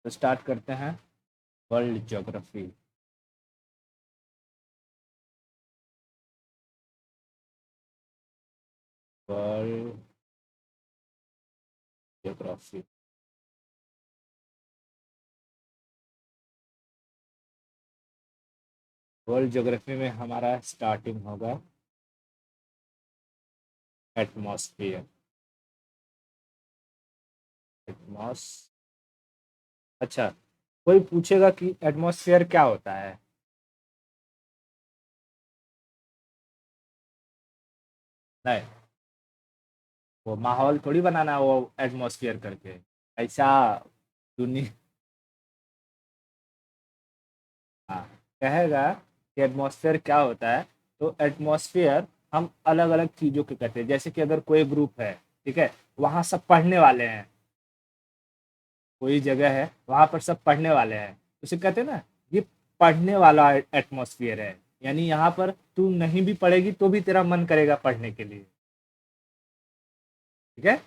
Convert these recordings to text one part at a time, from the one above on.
तो स्टार्ट करते हैं world geography. World geography. World geography में हमारा स्टार्टिंग होगा एटमॉस्फेयर। एटमॉस अच्छा, कोई पूछेगा कि एटमॉस्फेयर क्या होता है? नहीं, वो माहौल थोड़ी बनाना है वो एटमॉस्फेयर करके। ऐसा दुनिया, हाँ, कहेगा कि एटमॉस्फेयर क्या होता है। तो एटमॉस्फेयर हम अलग अलग चीजों के कहते हैं। जैसे कि अगर कोई ग्रुप है, ठीक है, वहां सब पढ़ने वाले हैं, कोई जगह है वहां पर सब पढ़ने वाले हैं, उसे कहते हैं ना, ये पढ़ने वाला एटमॉस्फेयर है। यानी यहाँ पर तू नहीं भी पढ़ेगी तो भी तेरा मन करेगा पढ़ने के लिए। ठीक है,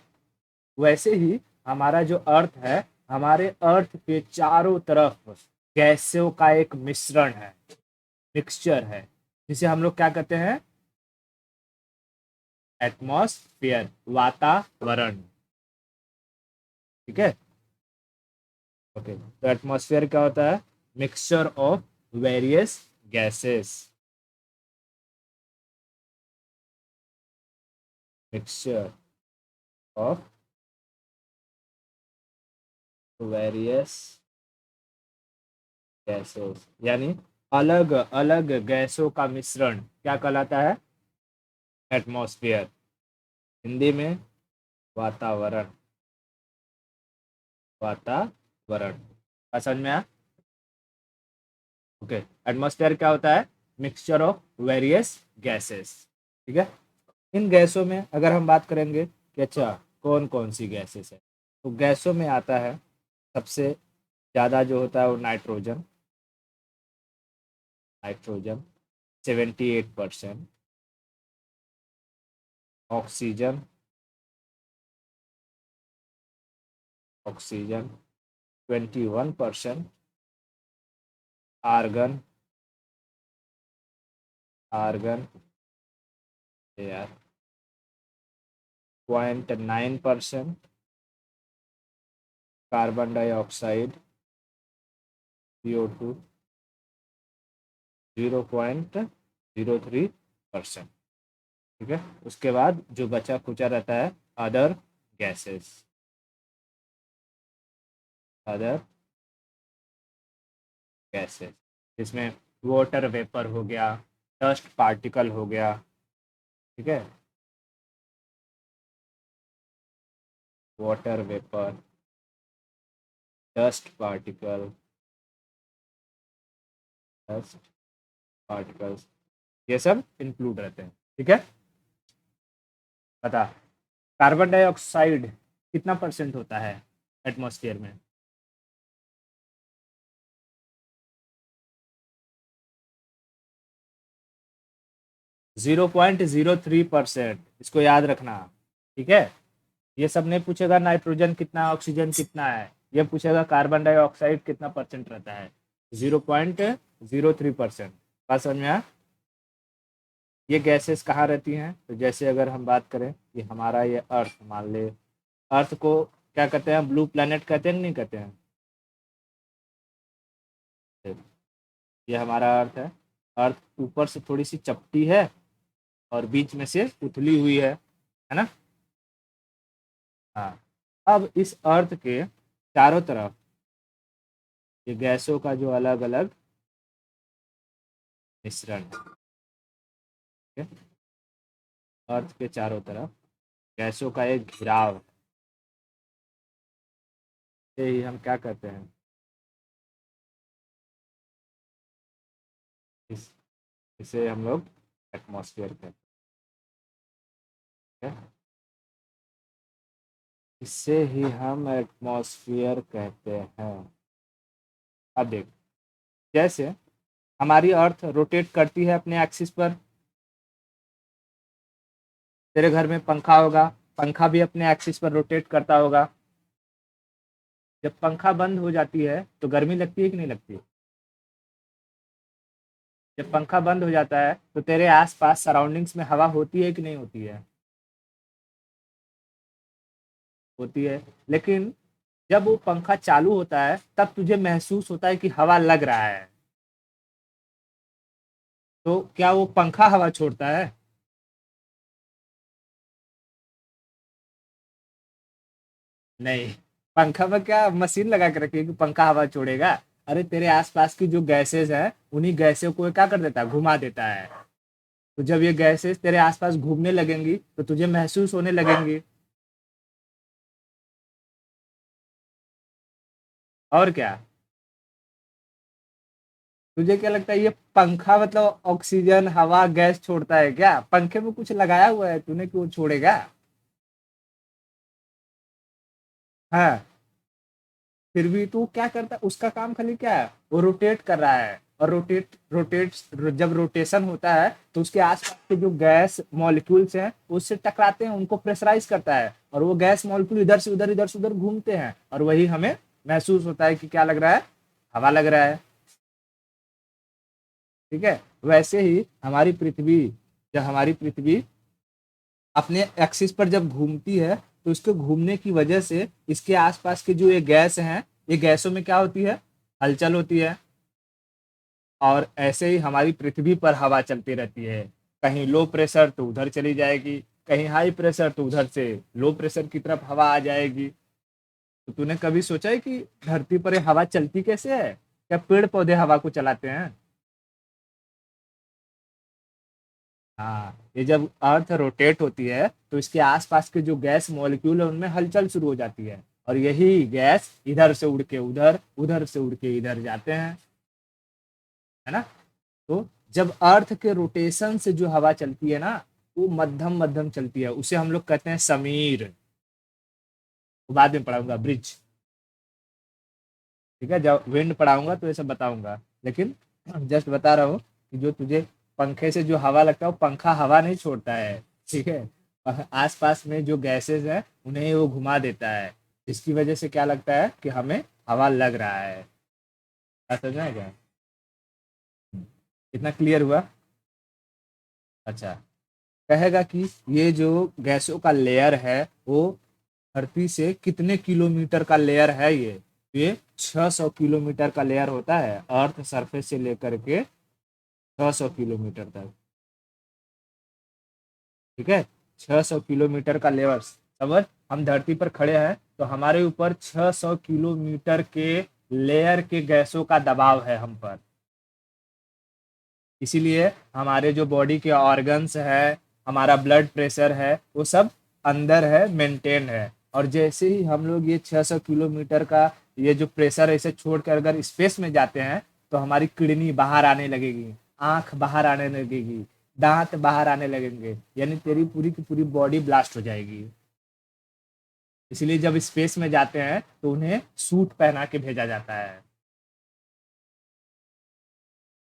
वैसे ही हमारा जो अर्थ है, हमारे अर्थ के चारों तरफ गैसों का एक मिश्रण है, मिक्सचर है, जिसे हम लोग क्या कहते हैं? एटमॉस्फेयर, वातावरण। ठीक है, ओके। तो एटमॉस्फेयर क्या होता है? Mixture of various gases. Mixture of various gases, यानी अलग अलग गैसों का मिश्रण क्या कहलाता है? एटमॉस्फेयर। हिंदी में वातावरण। वातावरण का समझ में आया? ओके। एटमॉस्फेयर क्या होता है? Mixture of various gases. ठीक है, इन गैसों में अगर हम बात करेंगे कि अच्छा कौन कौन सी गैसेस है, तो गैसों में आता है सबसे ज़्यादा जो होता है वो nitrogen. Nitrogen 78%। Oxygen, oxygen 21%। Argon, argon यार 0.9%। Carbon dioxide CO2 0.03%। ठीक है, उसके बाद जो बचा खुचा रहता है अदर गैसेस। अदर गैसेस इसमें वाटर वेपर हो गया, डस्ट पार्टिकल हो गया। ठीक है, water vapour, dust particle, dust particles, ये सब इंक्लूड रहते हैं। ठीक है, बता, कार्बन डाइऑक्साइड कितना परसेंट होता है एटमॉस्फेयर में? 0.03%, इसको याद रखना। ठीक है, ये सब नहीं पूछेगा नाइट्रोजन कितना, ऑक्सीजन कितना है, ये पूछेगा कार्बन डाइऑक्साइड कितना परसेंट रहता है। 0.03%। बात समझ में आया? ये गैसेस कहाँ रहती हैं? तो जैसे अगर हम बात करें कि हमारा ये अर्थ मान ले, अर्थ को क्या कहते हैं? ब्लू प्लेनेट कहते हैं, नहीं कहते हैं? ये हमारा अर्थ है। अर्थ ऊपर से थोड़ी सी चपटी है और बीच में से उथली हुई है ना? हाँ, अब इस अर्थ के चारों तरफ ये गैसों का जो अलग अलग मिश्रण है। ठीक है? अर्थ के चारों तरफ गैसों का एक घिराव है। इसे ही हम क्या कहते हैं? इस इसे हम लोग एटमॉस्फेयर कहते हैं। इसे ही हम एटमॉस्फेयर कहते हैं। अब देख, जैसे हमारी अर्थ रोटेट करती है अपने एक्सिस पर, तेरे घर में पंखा होगा, पंखा भी अपने एक्सिस पर रोटेट करता होगा। जब पंखा बंद हो जाती है तो गर्मी लगती है कि नहीं लगती? जब पंखा बंद हो जाता है तो तेरे आस-पास सराउंडिंग्स में हवा होती है कि नहीं होती है? होती है। लेकिन जब वो पंखा चालू होता है तब तुझे महसूस होता है कि हवा लग रहा है। तो क्या वो पंखा हवा छोड़ता है? नहीं। पंखा में क्या मशीन लगा के रखी है कि पंखा हवा छोड़ेगा? अरे तेरे आस-पास की जो गैसेज़ हैं, उन्हीं गैसों को ये क्या कर देता है? घुमा देता है। तो जब ये गैसेज़ तेरे आस-पास घूमने लगेंगी तो तुझे महसूस होने लगेंगी। और क्या? तुझे क्या लगता है ये पंखा मतलब ऑक्सीजन, हवा, गैस छोड़ता है क्या? पंखे में कुछ लगाया हुआ है तूने कि वो छोड़ेगा? हाँ। फिर भी तू क्या करता है, उसका काम खाली क्या है, वो रोटेट कर रहा है। और जब रोटेशन होता है तो उसके आसपास के जो गैस मॉलिक्यूल्स हैं उससे टकराते हैं, उनको प्रेशराइज करता है और वो गैस मॉलिक्यूल इधर से उधर घूमते हैं और वही हमें महसूस होता है कि क्या लग रहा है, हवा लग रहा है। ठीक है। वैसे ही हमारी पृथ्वी अपने एक्सिस पर जब घूमती है तो उसके घूमने की वजह से इसके आसपास के जो ये गैस हैं, ये गैसों में क्या होती है, हलचल होती है। और ऐसे ही हमारी पृथ्वी पर हवा चलती रहती है। कहीं लो प्रेशर तो उधर चली जाएगी, कहीं हाई प्रेशर तो उधर से लो प्रेशर की तरफ हवा आ जाएगी। तो तूने कभी सोचा है कि धरती पर ये हवा चलती कैसे है? क्या पेड़ पौधे हवा को चलाते हैं? हाँ, ये जब अर्थ रोटेट होती है तो इसके आसपास के जो गैस मॉलिक्यूल है उनमें हलचल शुरू हो जाती है और यही गैस इधर से उड़ के उधर, उधर से उड़ के इधर जाते हैं। है ना? तो जब अर्थ के रोटेशन से जो हवा चलती है ना, वो मध्यम मध्यम चलती है, उसे हम लोग कहते हैं समीर। वो बाद में पढ़ाऊंगा, ब्रिज। ठीक है, जब विंड पढ़ाऊंगा तो ये सब बताऊंगा। लेकिन जस्ट बता रहा हूँ कि जो तुझे पंखे से जो हवा लगता है वो पंखा हवा नहीं छोड़ता है। ठीक है। आसपास में जो गैसेस है उन्हें वो घुमा देता है, इसकी वजह से क्या लगता है कि हमें हवा लग रहा है। बात समझ में आया क्या? इतना क्लियर हुआ? अच्छा। कहेगा कि ये जो गैसों का लेयर है वो धरती से कितने किलोमीटर का लेयर है ये 600 किलोमीटर का लेयर होता है, अर्थ सरफेस से लेकर के 600 किलोमीटर तक। ठीक है। 600 किलोमीटर का लेयर। समझ, हम धरती पर खड़े हैं तो हमारे ऊपर 600 किलोमीटर के लेयर के गैसों का दबाव है हम पर। इसीलिए हमारे जो बॉडी के ऑर्गन्स है, हमारा ब्लड प्रेशर है, वो सब अंदर है, मेंटेन है। और जैसे ही हम लोग ये 600 किलोमीटर का ये जो प्रेशर है इसे छोड़कर अगर स्पेस में जाते हैं तो हमारी किडनी बाहर आने लगेगी, आंख बाहर आने लगेगी, दांत बाहर आने लगेंगे, यानी तेरी पूरी की पूरी बॉडी ब्लास्ट हो जाएगी। इसलिए जब स्पेस में जाते हैं तो उन्हें सूट पहना के भेजा जाता है।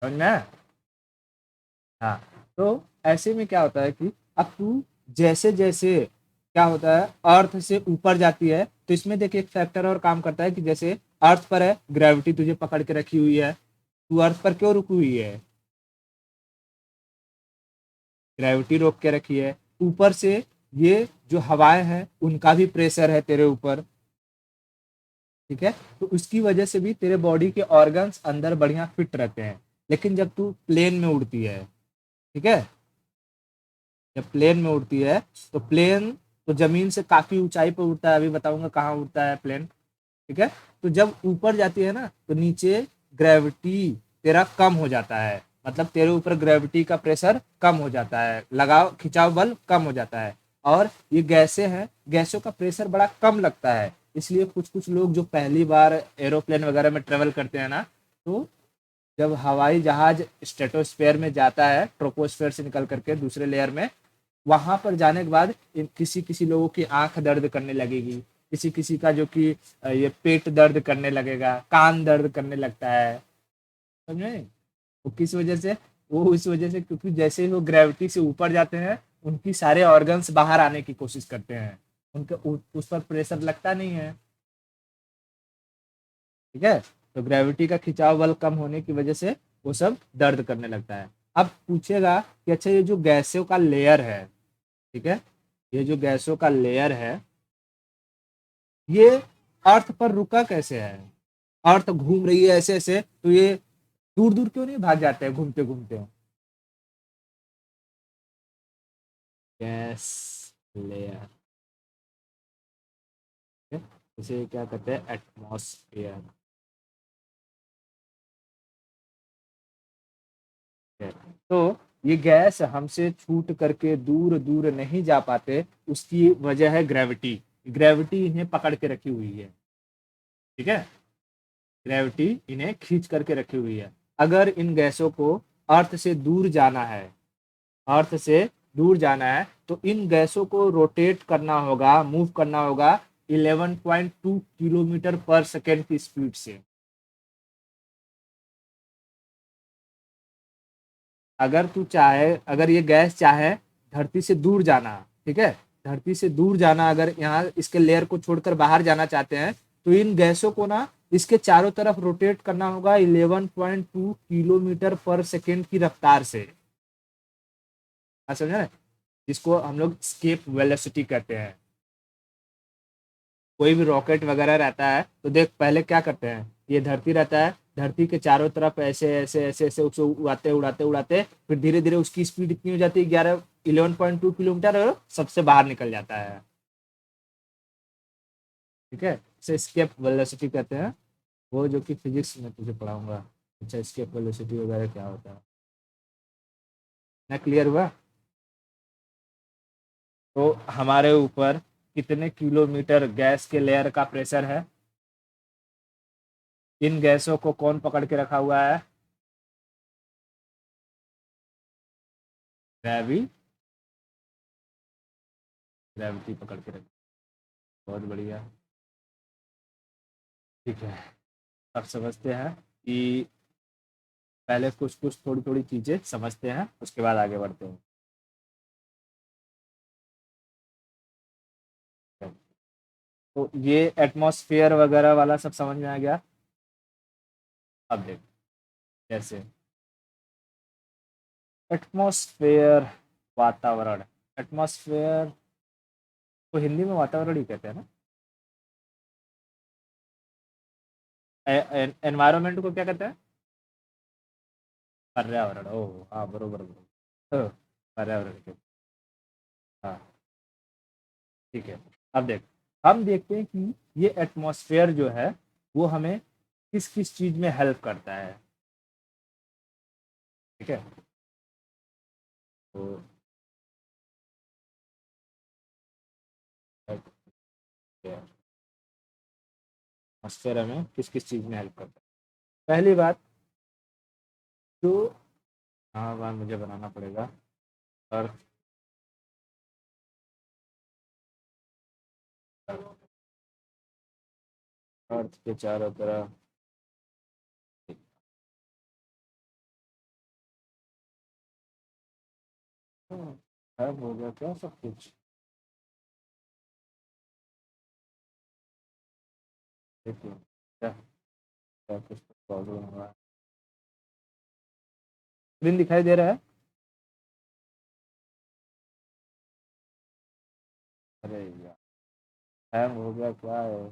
समझ में आया? हाँ। तो ऐसे में क्या होता है कि अब तू जैसे जैसे क्या होता है अर्थ से ऊपर जाती है तो इसमें देखिए एक फैक्टर और काम करता है कि जैसे अर्थ पर है, ग्रेविटी तुझे पकड़ के रखी हुई है। तू अर्थ पर क्यों रुकी हुई है? ग्रेविटी रोक के रखी है। ऊपर से ये जो हवाएं हैं उनका भी प्रेशर है तेरे ऊपर। ठीक है। तो उसकी वजह से भी तेरे बॉडी के ऑर्गन्स अंदर बढ़िया फिट रहते हैं। लेकिन जब तू प्लेन में उड़ती है, ठीक है, जब प्लेन में उड़ती है तो प्लेन तो जमीन से काफी ऊंचाई पर उड़ता है, अभी बताऊंगा कहाँ उड़ता है प्लेन। ठीक है। तो जब ऊपर जाती है ना तो नीचे ग्रेविटी तेरा कम हो जाता है, मतलब तेरे ऊपर ग्रेविटी का प्रेशर कम हो जाता है, लगाव खिंचाव बल कम हो जाता है। और ये गैसें हैं, गैसों का प्रेशर बड़ा कम लगता है। इसलिए कुछ कुछ लोग जो पहली बार एरोप्लेन वगैरह में ट्रेवल करते हैं ना, तो जब हवाई जहाज स्ट्रेटोस्फेयर में जाता है, ट्रोपोस्फेयर से निकल करके दूसरे लेयर में, वहां पर जाने के बाद किसी किसी लोगों की आंख दर्द करने लगेगी, किसी किसी का जो कि ये पेट दर्द करने लगेगा, कान दर्द करने लगता है। समझे? वो किस वजह से? वो इस वजह से क्योंकि जैसे ही वो ग्रेविटी से ऊपर जाते हैं उनकी सारे ऑर्गन्स बाहर आने की कोशिश करते हैं, उनके उस पर प्रेशर लगता नहीं है। ठीक है। तो ग्रेविटी का खिंचाव बल कम होने की वजह से वो सब दर्द करने लगता है। अब पूछेगा कि अच्छा ये जो गैसों का लेयर है, ठीक है, ये जो गैसों का लेयर है ये अर्थ पर रुका कैसे है? अर्थ घूम रही है ऐसे ऐसे, तो ये दूर दूर क्यों नहीं भाग जाते हैं घूमते घूमते? गैस लेयर, इसे क्या कहते हैं? एटमॉस्फेयर। तो ये गैस हमसे छूट करके दूर दूर नहीं जा पाते, उसकी वजह है ग्रेविटी। ग्रेविटी इन्हें पकड़ के रखी हुई है, ठीक है। ग्रेविटी इन्हें खींच करके रखी हुई है। अगर इन गैसों को अर्थ से दूर जाना है, अर्थ से दूर जाना है, तो इन गैसों को रोटेट करना होगा, मूव करना होगा 11.2 किलोमीटर पर सेकेंड की स्पीड से। अगर तू चाहे, अगर ये गैस चाहे धरती से दूर जाना, ठीक है, धरती से दूर जाना, अगर यहाँ इसके लेयर को छोड़कर बाहर जाना चाहते हैं, तो इन गैसों को ना इसके चारों तरफ रोटेट करना होगा 11.2 किलोमीटर पर सेकेंड की रफ्तार से। समझा ना, जिसको हम लोग स्केप वेलोसिटी कहते हैं। कोई भी रॉकेट वगैरह रहता है तो देख पहले क्या करते हैं, ये धरती रहता है, धरती के चारों तरफ ऐसे ऐसे ऐसे ऐसे उसको उड़ाते उड़ाते उड़ाते फिर धीरे धीरे उसकी स्पीड इतनी हो जाती है 11.2 किलोमीटर, और सबसे बाहर निकल जाता है। ठीक है, इसे स्केप वेलोसिटी कहते हैं, वो जो कि फिजिक्स में तुझे पढ़ाऊंगा। अच्छा, स्केप वेलोसिटी वगैरह क्या होता है ना, क्लियर हुआ? तो हमारे ऊपर कितने किलोमीटर गैस के लेयर का प्रेशर है? इन गैसों को कौन पकड़ के रखा हुआ है? ग्रेवी ग्रेविटी पकड़ के रखी। बहुत बढ़िया। ठीक है, अब समझते हैं कि पहले कुछ कुछ थोड़ी थोड़ी चीजें समझते हैं, उसके बाद आगे बढ़ते हैं। तो ये एटमॉस्फेयर वगैरह वाला सब समझ में आ गया। अब देख कैसे एटमॉस्फेयर, वातावरण। एटमॉस्फेयर को हिंदी में वातावरण ही कहते हैं ना। एनवायरमेंट को क्या कहते हैं? पर्यावरण। ओ हाँ, बरोबर बरोबर। पर्यावरण के, हाँ, ठीक है। अब देख, हम देखते हैं कि ये एटमॉस्फेयर जो है वो हमें किस किस चीज में हेल्प करता है। ठीक है, तो एटमॉस्फेयर हमें किस किस चीज में हेल्प करता है? पहली बात तो, हाँ बार मुझे बनाना पड़ेगा। अर्थ, अर्थ के चारों तरफ गायब हो गया क्या सब कुछ? देखिए क्या, क्या कुछ प्रॉब्लम हुआ? स्क्रीन दिखाई दे रहा है? अरे यार, हैंग हो गया क्या है?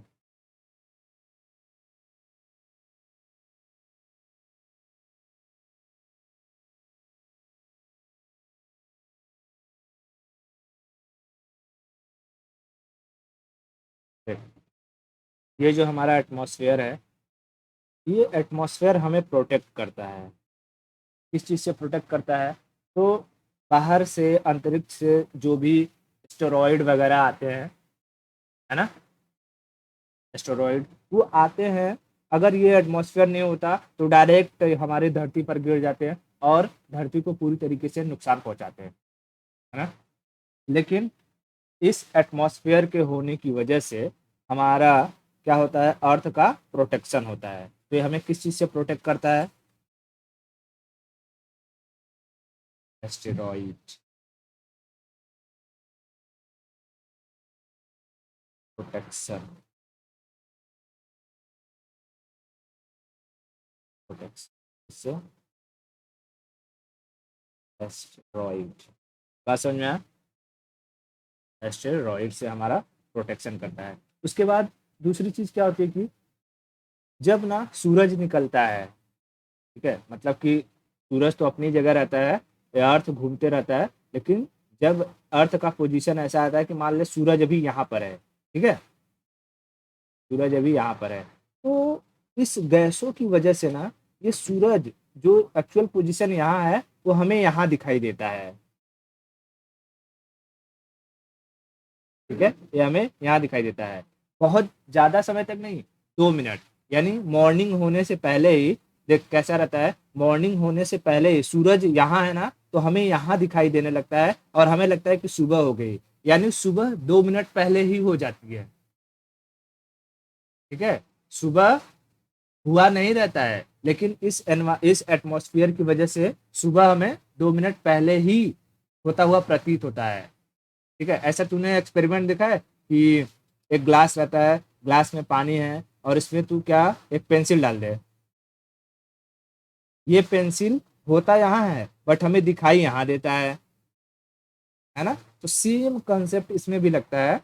देख, ये जो हमारा एटमॉस्फेयर है, ये एटमॉस्फेयर हमें प्रोटेक्ट करता है। किस चीज़ से प्रोटेक्ट करता है? तो बाहर से, अंतरिक्ष से जो भी एस्टेरॉइड वगैरह आते हैं, है ना, एस्टेरॉइड वो आते हैं, अगर ये एटमॉस्फेयर नहीं होता तो डायरेक्ट हमारी धरती पर गिर जाते हैं और धरती को पूरी तरीके से नुकसान पहुंचाते हैं, है ना। लेकिन इस एटमॉस्फेयर के होने की वजह से हमारा क्या होता है, अर्थ का प्रोटेक्शन होता है। तो ये हमें किस चीज़ से प्रोटेक्ट करता है? Asteroid protection. प्रोटेक्शन इससे एस्टेरॉइड, बात समझ में आया? एस्टेरॉइड से हमारा प्रोटेक्शन करता है। उसके बाद दूसरी चीज़ क्या होती है कि जब ना सूरज निकलता है, ठीक है, मतलब कि सूरज तो अपनी जगह रहता है, अर्थ घूमते रहता है, लेकिन जब अर्थ का पोजीशन ऐसा आता है कि मान ले सूरज अभी यहाँ पर है, ठीक है, सूरज अभी यहाँ पर है, तो इस गैसों की वजह से ना ये सूरज जो एक्चुअल पोजीशन यहाँ है वो हमें यहाँ दिखाई देता है, ठीक है, ये हमें यहाँ दिखाई देता है। बहुत ज़्यादा समय तक नहीं, 2 मिनट, यानी मॉर्निंग होने से पहले ही, देख कैसा रहता है, मॉर्निंग होने से पहले ही सूरज यहाँ है ना, तो हमें यहाँ दिखाई देने लगता है और हमें लगता है कि सुबह हो गई, यानी सुबह 2 मिनट पहले ही हो जाती है, ठीक है, सुबह हुआ नहीं रहता है, लेकिन इस एटमॉस्फेयर की वजह से सुबह हमें 2 मिनट पहले ही होता हुआ प्रतीत होता है, ठीक है। ऐसा तूने एक्सपेरिमेंट देखा है कि एक ग्लास रहता है, ग्लास में पानी है और इसमें तू क्या, एक पेंसिल डाल दे, ये पेंसिल होता यहाँ है बट हमें दिखाई यहाँ देता है ना, तो सेम कंसेप्ट इसमें भी लगता है,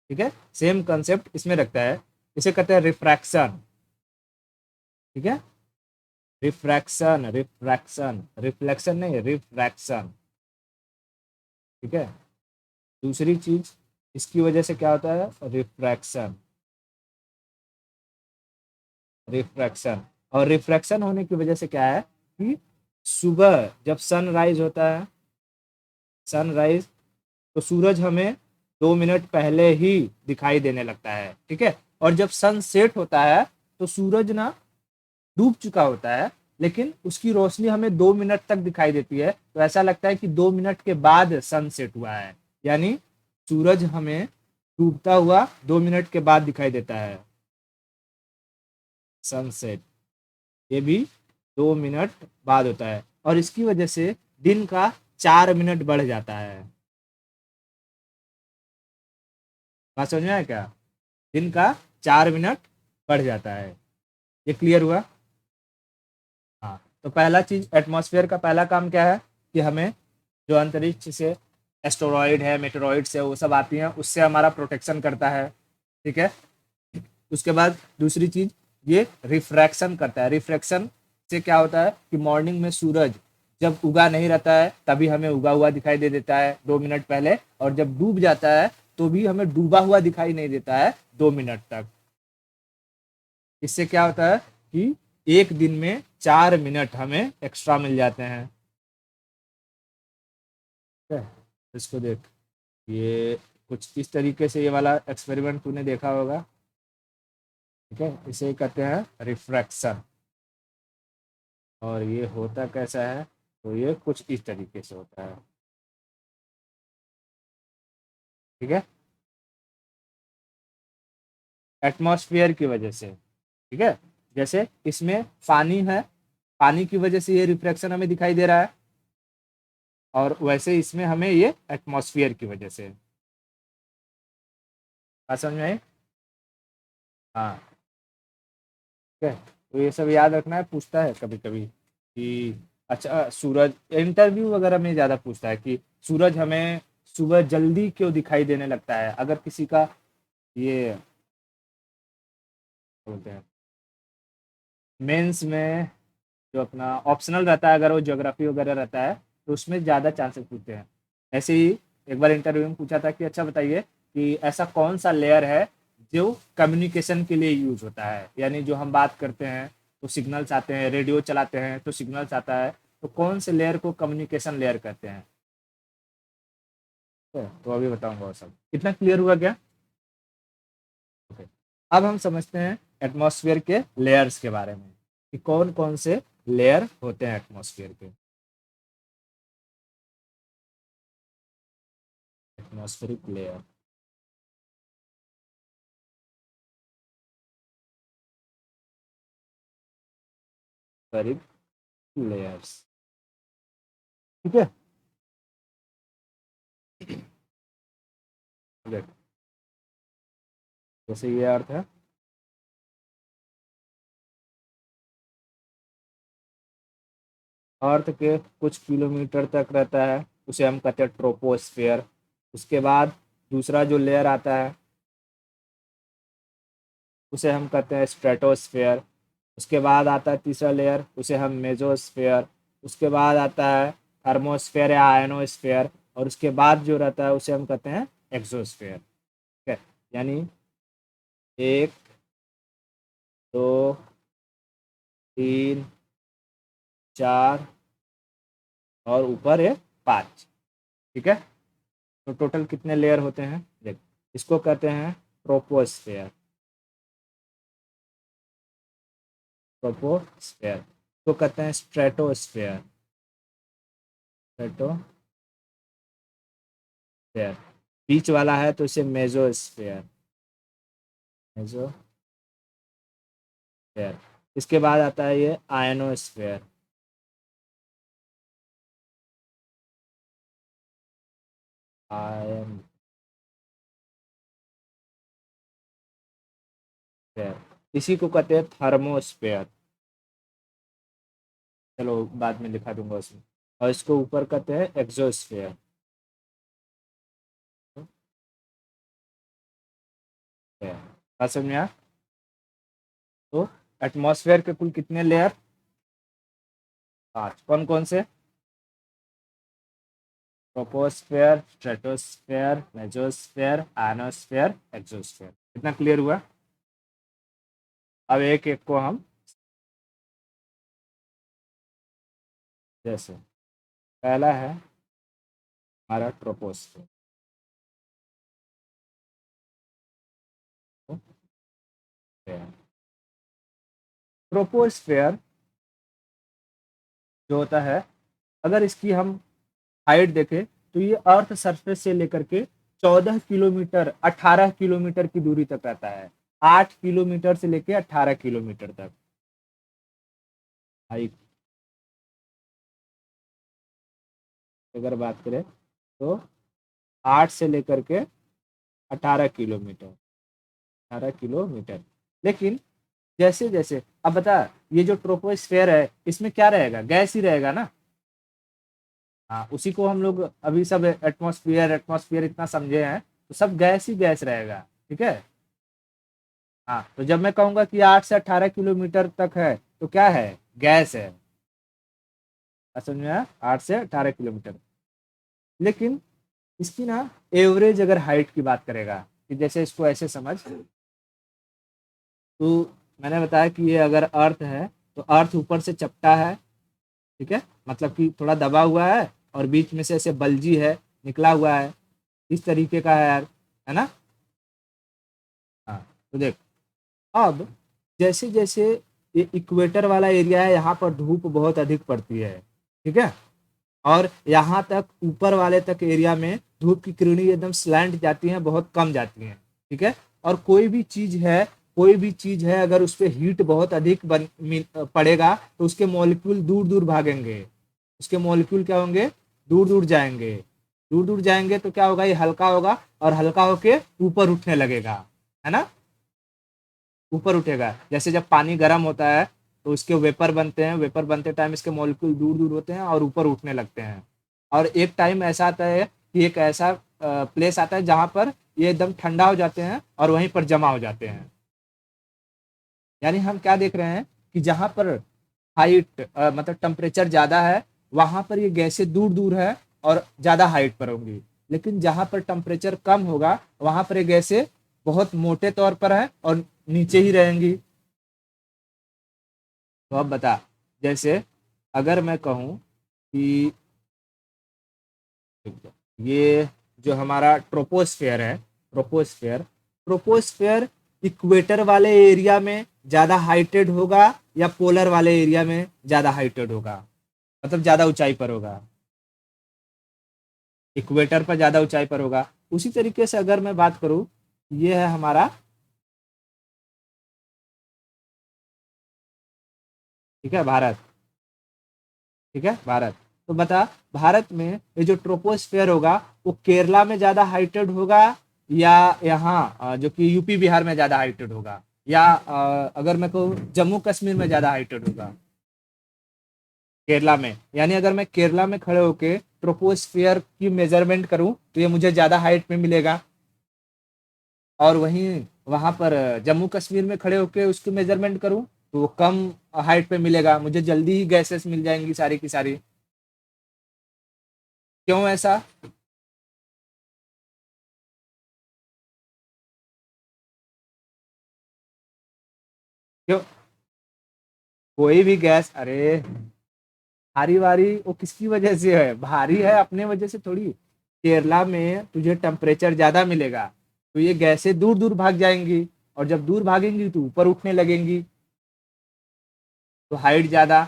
ठीक है, सेम कंसेप्ट इसमें रखता है, इसे कहते हैं रिफ्रैक्शन, ठीक है, रिफ्रैक्शन, रिफ्रैक्शन, रिफ्लेक्शन नहीं, रिफ्रैक्शन, ठीक है। दूसरी चीज इसकी वजह से क्या होता है, रिफ्रैक्शन, रिफ्रैक्शन, और रिफ्रैक्शन होने की वजह से क्या है कि सुबह जब सनराइज होता है, सनराइज, तो सूरज हमें 2 मिनट पहले ही दिखाई देने लगता है, ठीक है, और जब सन सेट होता है तो सूरज ना डूब चुका होता है, लेकिन उसकी रोशनी हमें 2 मिनट तक दिखाई देती है, तो ऐसा लगता है कि 2 मिनट के बाद सन सेट हुआ है, यानी सूरज हमें डूबता हुआ 2 मिनट के बाद दिखाई देता है, सनसेट, ये भी 2 मिनट बाद होता है, और इसकी वजह से दिन का 4 मिनट बढ़ जाता है, बात समझ में आया क्या, दिन का 4 मिनट बढ़ जाता है, ये क्लियर हुआ? हाँ, तो पहला चीज एटमॉस्फेयर का पहला काम क्या है कि हमें जो अंतरिक्ष से एस्टेरॉइड है, मेटेरॉइड्स है, वो सब आती हैं, उससे हमारा प्रोटेक्शन करता है, ठीक है। उसके बाद दूसरी चीज ये रिफ्रैक्शन करता है, रिफ्रैक्शन से क्या होता है कि मॉर्निंग में सूरज जब उगा नहीं रहता है तभी हमें उगा हुआ दिखाई दे देता है 2 मिनट पहले, और जब डूब जाता है तो भी हमें डूबा हुआ दिखाई नहीं देता है 2 मिनट तक। इससे क्या होता है कि एक दिन में 4 मिनट हमें एक्स्ट्रा मिल जाते हैं, ठीक है? इसको देख, ये कुछ इस तरीके से ये वाला एक्सपेरिमेंट तूने देखा होगा, ठीक है, इसे कहते हैं रिफ्रैक्शन, और ये होता कैसा है, तो ये कुछ इस तरीके से होता है, ठीक है, एटमॉस्फेयर की वजह से, ठीक है, जैसे इसमें पानी है, पानी की वजह से ये रिफ्रैक्शन हमें दिखाई दे रहा है, और वैसे इसमें हमें ये एटमॉस्फेयर की वजह से, बात समझ में आई? हाँ, ठीक है, तो ये सब याद रखना है, पूछता है कभी कभी कि अच्छा सूरज, इंटरव्यू वगैरह में ज़्यादा पूछता है कि सूरज हमें सुबह जल्दी क्यों दिखाई देने लगता है, अगर किसी का ये बोलते हैं मेंस में जो अपना ऑप्शनल रहता है, अगर वो ज्योग्राफी वगैरह रहता है तो उसमें ज़्यादा चांसेस पूछते हैं। ऐसे ही एक बार इंटरव्यू में पूछा था कि अच्छा बताइए कि ऐसा कौन सा लेयर है जो कम्युनिकेशन के लिए यूज होता है, यानी जो हम बात करते हैं तो सिग्नल्स आते हैं, रेडियो चलाते हैं तो सिग्नल्स आता है, तो कौन से लेयर को कम्युनिकेशन लेयर कहते हैं, तो अभी बताऊंगा वो सब। इतना क्लियर हुआ क्या? ओके, अब हम समझते हैं एटमॉस्फेयर के लेयर्स के बारे में कि कौन कौन से लेयर होते हैं एटमॉस्फेयर के। एटमॉस्फेरिक लेयर, एटमॉस्फेरिक लेयर्स, ठीक है, देख, जैसे ये अर्थ है, अर्थ के कुछ किलोमीटर तक रहता है, उसे हम कहते हैं ट्रोपोस्फेयर। उसके बाद दूसरा जो लेयर आता है उसे हम कहते हैं स्ट्रेटोस्फेयर। उसके बाद आता है तीसरा लेयर, उसे हम मेजोस्फेयर। उसके बाद आता है थर्मोस्फेयर या आयनोस्फेयर, और उसके बाद जो रहता है उसे हम कहते हैं एक्सोस्फेयर। ठीक है, यानी 1, 2, 3, 4 और ऊपर है 5। ठीक है, तो टोटल कितने लेयर होते हैं देख। इसको कहते हैं ट्रोपोस्फेयर। ट्रोपोस्फेयर तो कहते हैं स्ट्रेटोस्फेयर। स्ट्रेटोस्फेयर बीच वाला है तो इसे मेजोस्फेयर। मेजोस्फेयर। इसके बाद आता है ये आयनोस्फेयर। आयन इसी को कहते हैं थर्मोस्फेयर। चलो बाद में लिखा दूंगा उसमें। और इसको ऊपर कहते हैं एक्सोस्फेयर। बात समझ में आया? तो एटमॉस्फेयर के कुल कितने लेयर? 5। कौन कौन से? Troposphere, stratosphere, mesosphere, ionosphere, exosphere. कितना क्लियर हुआ? अब एक एक को हम जैसे, पहला है हमारा ट्रोपोस्फेयर। ट्रोपोस्फेयर जो होता है, अगर इसकी हम हाइट देखें तो ये अर्थ सरफेस से लेकर के 14 किलोमीटर 18 किलोमीटर की दूरी तक रहता है। 8 किलोमीटर से लेकर 18 किलोमीटर तक हाइट अगर बात करें तो 8 से लेकर के 18 किलोमीटर। 18 किलोमीटर। लेकिन जैसे जैसे अब बता, ये जो ट्रोपोस्फेयर है इसमें क्या रहेगा? गैस ही रहेगा ना। हाँ, उसी को हम लोग अभी सब एटमॉस्फेयर एटमॉस्फेयर इतना समझे हैं, तो सब गैस ही गैस रहेगा। ठीक है। हाँ, तो जब मैं कहूंगा कि 8 से 18 किलोमीटर तक है तो क्या है? गैस है। समझ में आया? 8 से 18 किलोमीटर। लेकिन इसकी ना एवरेज अगर हाइट की बात करेगा, कि जैसे इसको ऐसे समझ, तो मैंने बताया कि ये अगर अर्थ है तो अर्थ ऊपर से चपटा है। ठीक है, मतलब कि थोड़ा दबा हुआ है और बीच में से ऐसे बल्जी है, निकला हुआ है, इस तरीके का है यार, है ना। हाँ, तो देख, अब जैसे जैसे ये इक्वेटर वाला एरिया है, यहाँ पर धूप बहुत अधिक पड़ती है। ठीक है, और यहाँ तक ऊपर वाले तक एरिया में धूप की किरणें एकदम स्लैंट जाती हैं, बहुत कम जाती हैं। ठीक है, और कोई भी चीज है अगर उस पर हीट बहुत अधिक पड़ेगा तो उसके मॉलिक्यूल दूर दूर भागेंगे। उसके मॉलिक्यूल क्या होंगे? दूर दूर जाएंगे। दूर दूर जाएंगे तो क्या होगा? ये हल्का होगा और हल्का होके ऊपर उठने लगेगा, है ना। ऊपर उठेगा। जैसे जब पानी गर्म होता है तो उसके वेपर बनते हैं, वेपर बनते टाइम इसके मॉलिक्यूल दूर दूर होते हैं और ऊपर उठने लगते हैं। और एक टाइम ऐसा आता है कि एक ऐसा प्लेस आता है जहां पर ये एकदम ठंडा हो जाते हैं और वहीं पर जमा हो जाते हैं। यानी हम क्या देख रहे हैं कि जहां पर हाइट मतलब टेम्परेचर ज्यादा है, वहां पर ये गैसें दूर दूर है और ज्यादा हाइट पर होंगी। लेकिन जहां पर टेम्परेचर कम होगा वहां पर ये गैसें बहुत मोटे तौर पर है और नीचे ही रहेंगी। तो अब बता, जैसे अगर मैं कहूँ कि ये जो हमारा ट्रोपोस्फेयर इक्वेटर वाले एरिया में ज्यादा हाइटेड होगा या पोलर वाले एरिया में ज्यादा हाइटेड होगा, मतलब ज्यादा ऊंचाई पर होगा? इक्वेटर पर ज्यादा ऊंचाई पर होगा। उसी तरीके से अगर मैं बात करूं, ये है हमारा, ठीक है, भारत। ठीक है, भारत। तो बता, भारत में ये जो ट्रोपोस्फेयर होगा वो केरला में ज्यादा हाइटेड होगा या यहाँ जो कि यूपी बिहार में ज्यादा हाइटेड होगा, या अगर मैं कहूँ जम्मू कश्मीर में ज्यादा हाइटेड होगा? केरला में, यानी अगर मैं केरला में खड़े होके ट्रोपोस्फियर की मेजरमेंट करूं तो ये मुझे ज़्यादा हाइट में मिलेगा, और वहीं वहाँ पर जम्मू कश्मीर में खड़े होके उसकी मेजरमेंट करूं तो वो कम हाइट पे मिलेगा, मुझे जल्दी ही गैसेस मिल जाएंगी सारी की सारी। क्यों ऐसा? क्यों? कोई भी गैस, अरे भारी वारी वो किसकी वजह से है? भारी है अपने वजह से थोड़ी। केरला में तुझे टेम्परेचर ज्यादा मिलेगा तो ये गैसें दूर दूर भाग जाएंगी, और जब दूर भागेंगी तो ऊपर उठने लगेंगी, तो हाइट ज्यादा।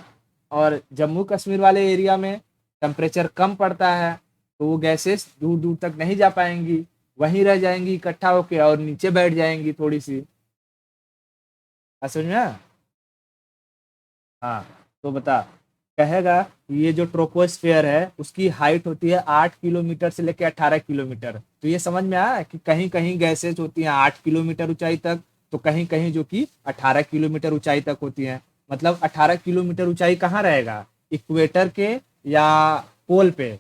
और जम्मू कश्मीर वाले एरिया में टेम्परेचर कम पड़ता है, तो वो गैसेस दूर दूर तक नहीं जा पाएंगी, वहीं रह जाएंगी इकट्ठा होके और नीचे बैठ जाएंगी थोड़ी सी। समझ में आया? हाँ, तो बता। कहेगा ये जो ट्रोपोस्फेयर है उसकी हाइट होती है 8 किलोमीटर से लेकर 18 किलोमीटर। तो ये समझ में आया कि कहीं कहीं गैसेज होती हैं 8 किलोमीटर ऊंचाई तक, तो कहीं कहीं जो कि 18 किलोमीटर ऊंचाई तक होती हैं। मतलब 18 किलोमीटर ऊंचाई कहाँ रहेगा? इक्वेटर के या पोल पे?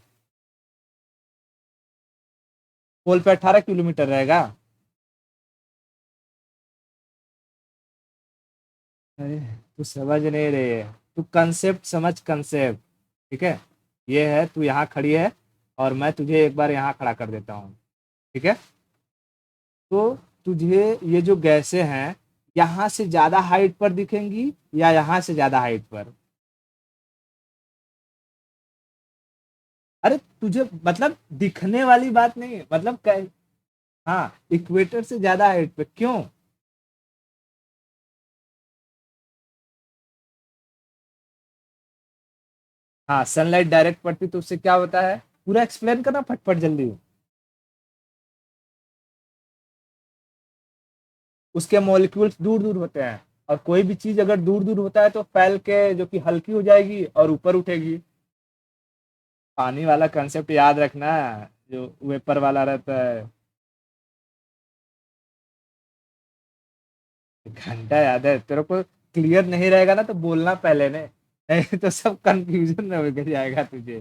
पोल पे 18 किलोमीटर रहेगा। अरे तू समझ नहीं रही है, तू कंसेप्ट समझ, कंसेप्ट। ठीक है, ये है तू यहाँ खड़ी है और मैं तुझे एक बार यहाँ खड़ा कर देता हूँ। ठीक है, तो तुझे ये जो गैसें हैं यहाँ से ज्यादा हाइट पर दिखेंगी या यहाँ से ज्यादा हाइट पर? अरे तुझे मतलब दिखने वाली बात नहीं है, मतलब हाँ, इक्वेटर से ज्यादा हाइट पे क्यों? हाँ, सनलाइट डायरेक्ट पड़ती तो उससे क्या होता है? पूरा एक्सप्लेन करना फटफट जल्दी। उसके मॉलिक्यूल्स दूर दूर होते हैं, और कोई भी चीज अगर दूर दूर होता है तो फैल के जो कि हल्की हो जाएगी और ऊपर उठेगी। पानी वाला कंसेप्ट याद रखना, जो वेपर वाला रहता है। घंटा याद है तेरे को? क्लियर नहीं रहेगा ना तो बोलना पहले ने, नहीं तो सब कंफ्यूजन में हो जाएगा तुझे।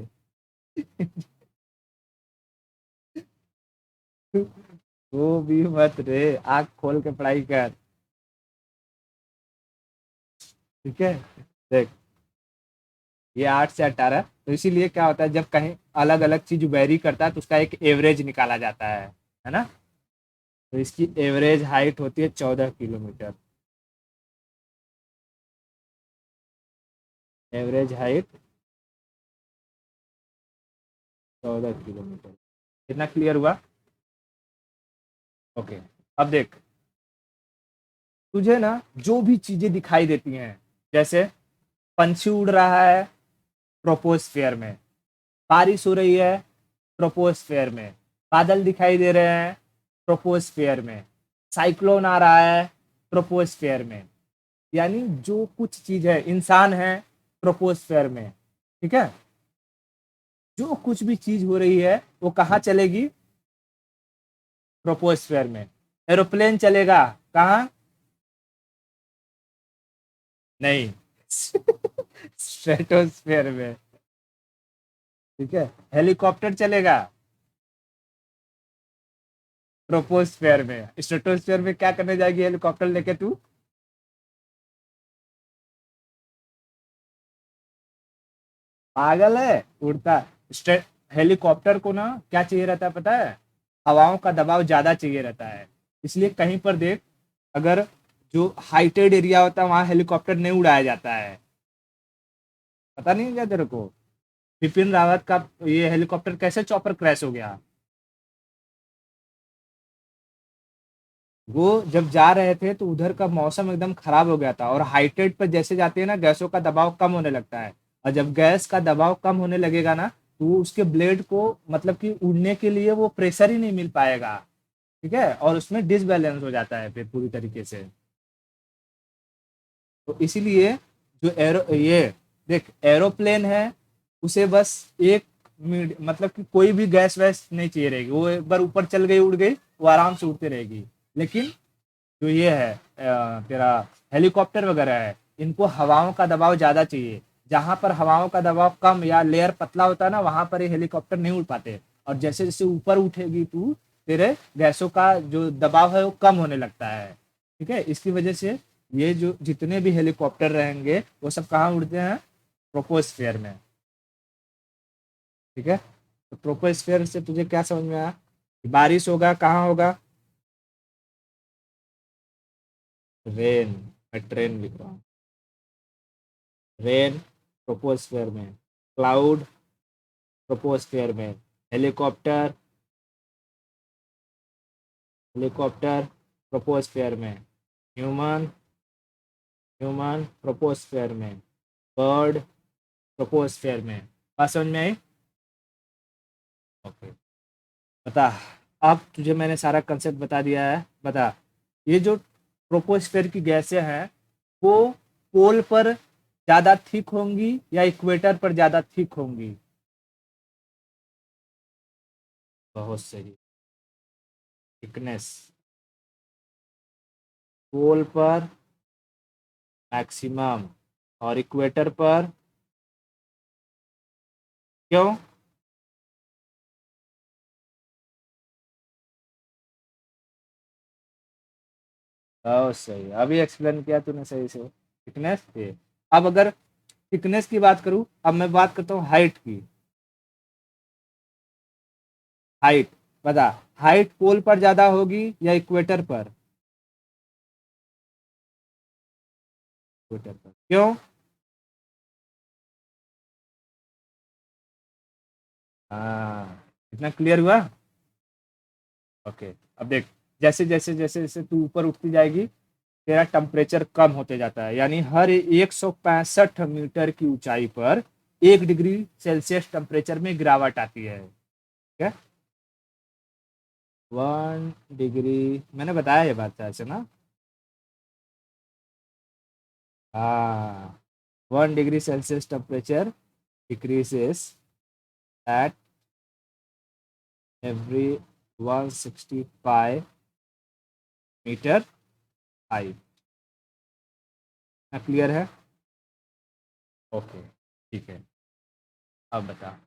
वो भी मत रे, आँख खोल के पढ़ाई कर। ठीक है, देख, ये 8 से 18, तो इसीलिए क्या होता है जब कहीं अलग अलग चीज वेरी करता है तो उसका एक एवरेज निकाला जाता है ना? तो इसकी एवरेज हाइट होती है 14 किलोमीटर। Average height 14 kilometre. कितना क्लियर हुआ? ओके, अब देख, तुझे ना जो भी चीजें दिखाई देती हैं, जैसे पंछी उड़ रहा है ट्रोपोस्फेयर में, बारिश हो रही है ट्रोपोस्फेयर में, बादल दिखाई दे रहे हैं ट्रोपोस्फेयर में, साइक्लोन आ रहा है ट्रोपोस्फेयर में, यानी जो कुछ चीज है, इंसान है ट्रोपोस्फेयर में। ठीक है, जो कुछ भी चीज हो रही है वो कहाँ चलेगी? ट्रोपोस्फेयर में। एरोप्लेन चलेगा कहाँ? नहीं, स्ट्रेटोस्फेयर में। ठीक है, हेलीकॉप्टर चलेगा ट्रोपोस्फेयर में। स्ट्रेटोस्फेयर में क्या करने जाएगी हेलीकॉप्टर लेके तू? पागल है, उड़ता। स्ट्रे हेलीकॉप्टर को ना क्या चाहिए रहता है पता है? हवाओं का दबाव ज्यादा चाहिए रहता है, इसलिए कहीं पर देख, अगर जो हाइटेड एरिया होता है वहां हेलीकॉप्टर नहीं उड़ाया जाता है। पता नहीं है क्या तेरे को? बिपिन रावत का ये हेलीकॉप्टर कैसे चॉपर क्रैश हो गया? वो जब जा रहे थे तो उधर का मौसम एकदम खराब हो गया था, और हाइटेड पर जैसे जाते हैं ना गैसों का दबाव कम होने लगता है, और जब गैस का दबाव कम होने लगेगा ना तो वो उसके ब्लेड को मतलब कि उड़ने के लिए वो प्रेशर ही नहीं मिल पाएगा। ठीक है, और उसमें डिसबैलेंस हो जाता है फिर पूरी तरीके से। तो इसीलिए जो एरो ये देख एरोप्लेन है, उसे बस एक मतलब कि कोई भी गैस वैस नहीं चाहिए रहेगी, वो एक बार ऊपर चल गई उड़ गई, वो आराम से उड़ती रहेगी। लेकिन जो ये है तेरा हेलीकॉप्टर वगैरह है, इनको हवाओं का दबाव ज्यादा चाहिए, जहां पर हवाओं का दबाव कम या लेयर पतला होता है ना, वहां पर ये हेलीकॉप्टर नहीं उड़ पाते। और जैसे जैसे ऊपर उठेगी तू, तेरे गैसों का जो दबाव है वो कम होने लगता है। ठीक है, इसकी वजह से ये जो जितने भी हेलीकॉप्टर रहेंगे वो सब कहाँ उड़ते हैं, ट्रोपोस्फियर में। ठीक है, तो ट्रोपोस्फियर से तुझे क्या समझ में आया? बारिश होगा कहाँ होगा? रेन, मैं ट्रेन लिख रहा हूँ। रेन ट्रोपोस्फियर में, क्लाउड ट्रोपोस्फियर में, हेलीकॉप्टर हेलीकॉप्टर ट्रोपोस्फियर में, ह्यूमन ह्यूमन ट्रोपोस्फियर में, बर्ड ट्रोपोस्फियर में। बात समझ में आई? ओके, बता। अब तुझे मैंने सारा कंसेप्ट बता दिया है, बता। ये जो ट्रोपोस्फियर की गैसें हैं वो पोल पर ज्यादा थिक होंगी या इक्वेटर पर ज्यादा थिक होंगी? बहुत सही। थिकनेस पोल पर मैक्सिमम और इक्वेटर पर, क्यों? बहुत सही, अभी एक्सप्लेन किया तूने सही से। थिकनेस थे। अब अगर थिकनेस की बात करूं, अब मैं बात करता हूँ हाइट की। हाइट, बता। हाइट पोल पर ज्यादा होगी या इक्वेटर पर? इक्वेटर पर, क्यों? हाँ, इतना क्लियर हुआ? ओके, अब देख। जैसे जैसे तू ऊपर उठती जाएगी, तेरा टेम्परेचर कम होते जाता है, यानी हर 165 मीटर की ऊंचाई पर 1 डिग्री सेल्सियस टेम्परेचर में गिरावट आती है। ठीक है, 1 डिग्री, मैंने बताया ये बात ऐसे ना। हाँ, 1 degree Celsius temperature decreases at every 165 metre height. Clear है? ओके, ठीक है। अब बता।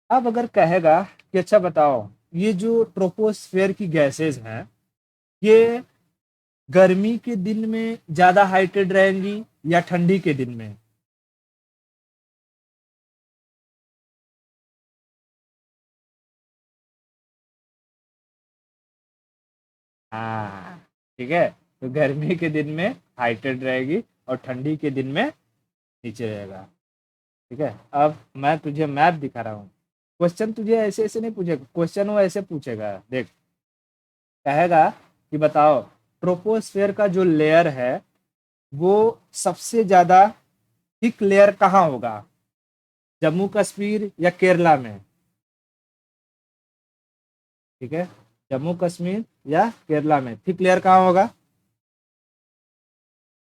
अब अगर कहेगा कि अच्छा बताओ, ये जो ट्रोपोस्फेयर की गैसेस हैं, ये गर्मी के दिन में ज्यादा हाइटेड रहेंगी या ठंडी के दिन में? हाँ, ठीक है। तो गर्मी के दिन में हाइटेड रहेगी और ठंडी के दिन में नीचे रहेगा। ठीक है, अब मैं तुझे मैप दिखा रहा हूँ। क्वेश्चन तुझे ऐसे ऐसे नहीं पूछेगा, क्वेश्चन वो ऐसे पूछेगा, देख। कहेगा कि बताओ, ट्रोपोस्फेयर का जो लेयर है वो सबसे ज्यादा थिक लेयर कहाँ होगा, जम्मू कश्मीर या केरला में? ठीक है, जम्मू कश्मीर या केरला में थिक लेयर कहाँ होगा?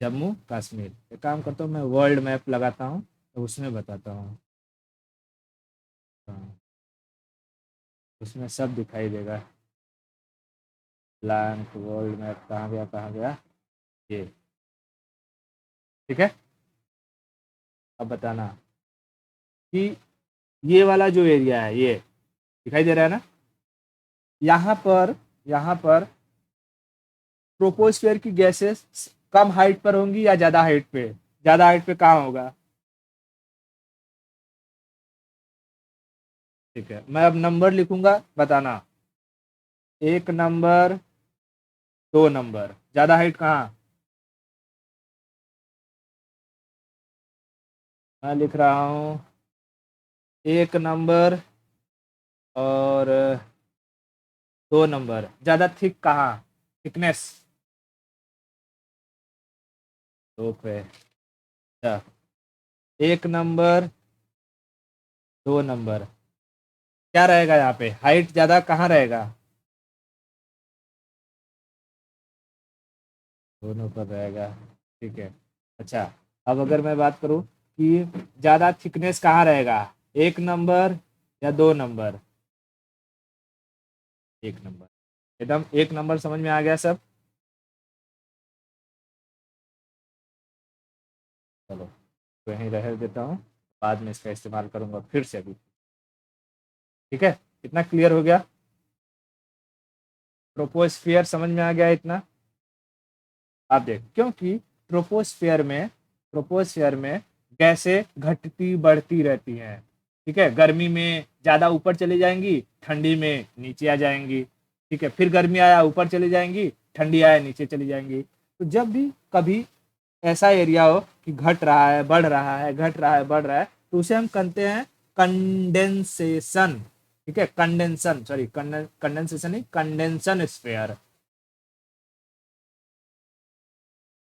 जम्मू कश्मीर। एक काम करता हूँ, मैं वर्ल्ड मैप लगाता हूँ तो उसमें बताता हूँ। हाँ, उसमें सब दिखाई देगा। ब्लैंक वर्ल्ड मैप कहाँ गया, कहाँ गया? ये। ठीक है, अब बताना कि ये वाला जो एरिया है, ये दिखाई दे रहा है ना? यहाँ पर ट्रोपोस्फेयर की गैसेस कम हाइट पर होंगी या ज्यादा हाइट पे? ज्यादा हाइट पे कहाँ होगा? ठीक है, मैं अब नंबर लिखूंगा, बताना। 1 नंबर, 2 नंबर, ज्यादा हाइट कहाँ? मैं लिख रहा हूँ 1 नंबर और 2 नंबर, ज्यादा थिक कहाँ? थिकनेस? 2 पे। अच्छा, 1 नंबर, 2 नंबर, क्या रहेगा यहाँ पे, हाइट ज्यादा कहाँ रहेगा? दोनों पर रहेगा। ठीक है। अच्छा, अब अगर मैं बात करूँ कि ज्यादा थिकनेस कहाँ रहेगा, 1 नंबर या 2 नंबर? 1 नंबर। एकदम 1 नंबर, समझ में आ गया सब? चलो। तो यहीं रह देता हूँ, बाद में इसका इस्तेमाल करूँगा फिर से अभी। ठीक है, इतना क्लियर हो गया? ट्रोपोस्फियर समझ में आ गया इतना? आप देख, क्योंकि ट्रोपोस्फियर में गैसें घटती बढ़ती रहती हैं। ठीक है, गर्मी में ज़्यादा ऊपर चली जाएंगी, ठंडी में नीचे आ जाएंगी। ठीक है, फिर गर्मी आया ऊपर चली जाएंगी, ठंडी आया नीचे चली जाएंगी। तो जब भी कभी ऐसा एरिया हो कि घट रहा है बढ़ रहा है, घट रहा है बढ़ रहा है, तो उसे हम कहते हैं कंडेंसेशन। ठीक है, कंडेंसन, सॉरी, कंडेंसेशन नहीं, कंडेंसन स्फेयर।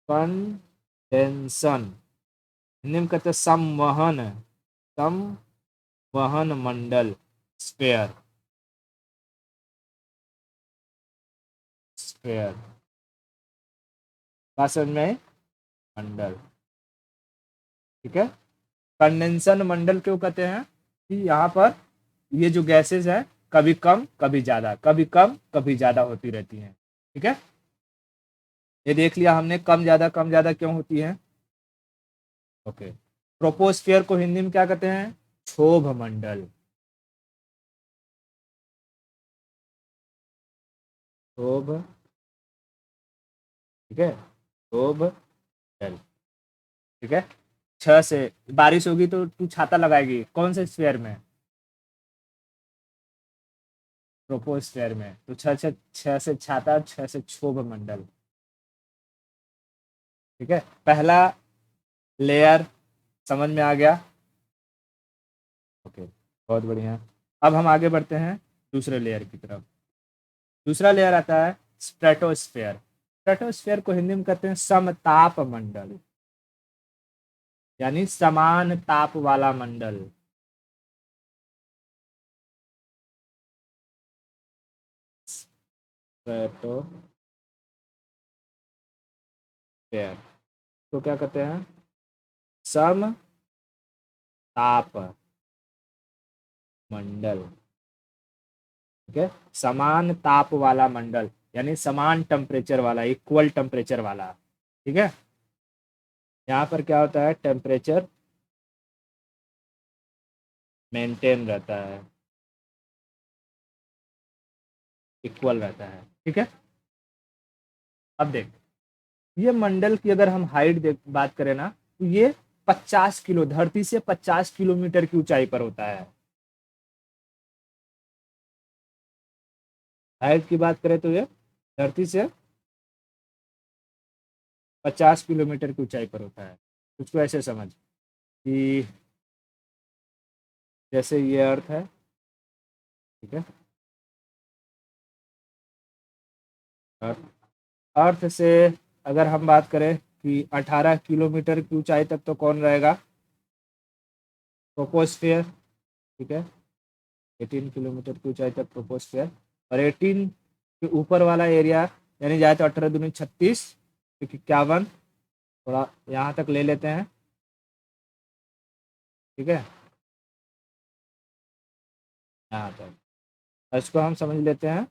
कंडेंसन हिंदी में कहते हैं संवहन मंडल, स्फेयर, स्फेयर। बात समझ में आई? मंडल। ठीक है, कंडेंसन मंडल क्यों कहते हैं? कि यहाँ पर ये जो गैसेस है कभी कम कभी ज्यादा, कभी कम कभी ज्यादा होती रहती हैं। ठीक है, ये देख लिया हमने, कम ज्यादा क्यों होती है। ओके, ट्रोपोस्फियर को हिंदी में क्या कहते हैं? क्षोभ मंडल। क्षोभ, ठीक है, क्षोभ मंडल। ठीक है, छह से बारिश होगी तो तू छाता लगाएगी कौन से स्फीयर में? ट्रोपोस्फियर में। तो छह से छाता, छह से क्षोभ मंडल। ठीक है, पहला लेयर समझ में आ गया? ओके, बहुत बढ़िया। अब हम आगे बढ़ते हैं दूसरे लेयर की तरफ। दूसरा लेयर आता है स्ट्रेटोस्फेयर। स्ट्रेटोस्फेयर को हिंदी में कहते हैं समताप मंडल, यानी समान ताप वाला मंडल। स्ट्रेटोस्फेयर तो क्या कहते हैं? सम ताप मंडल। ठीक है, समान ताप वाला मंडल, यानी समान टेम्परेचर वाला, इक्वल टेम्परेचर वाला। ठीक है, यहाँ पर क्या होता है, टेम्परेचर मेंटेन रहता है, इक्वल रहता है। ठीक है, अब देख, ये मंडल की अगर हम हाइट बात करें ना, तो ये 50 किलो, धरती से 50 किलोमीटर की ऊंचाई पर होता है। हाइट की बात करें तो ये धरती से 50 किलोमीटर की ऊंचाई पर होता है। उसको ऐसे समझ कि जैसे ये अर्थ है, ठीक है, अर्थ, अर्थ से अगर हम बात करें कि 18 किलोमीटर की ऊंचाई तक तो कौन रहेगा? ट्रोपोस्फियर। ठीक है, 18 किलोमीटर की ऊंचाई तक ट्रोपोस्फियर, और 18 के ऊपर वाला एरिया, यानी जाए तो 18 दूनी 36, 51, थोड़ा यहाँ तक ले लेते हैं। ठीक है, यहाँ तक इसको हम समझ लेते हैं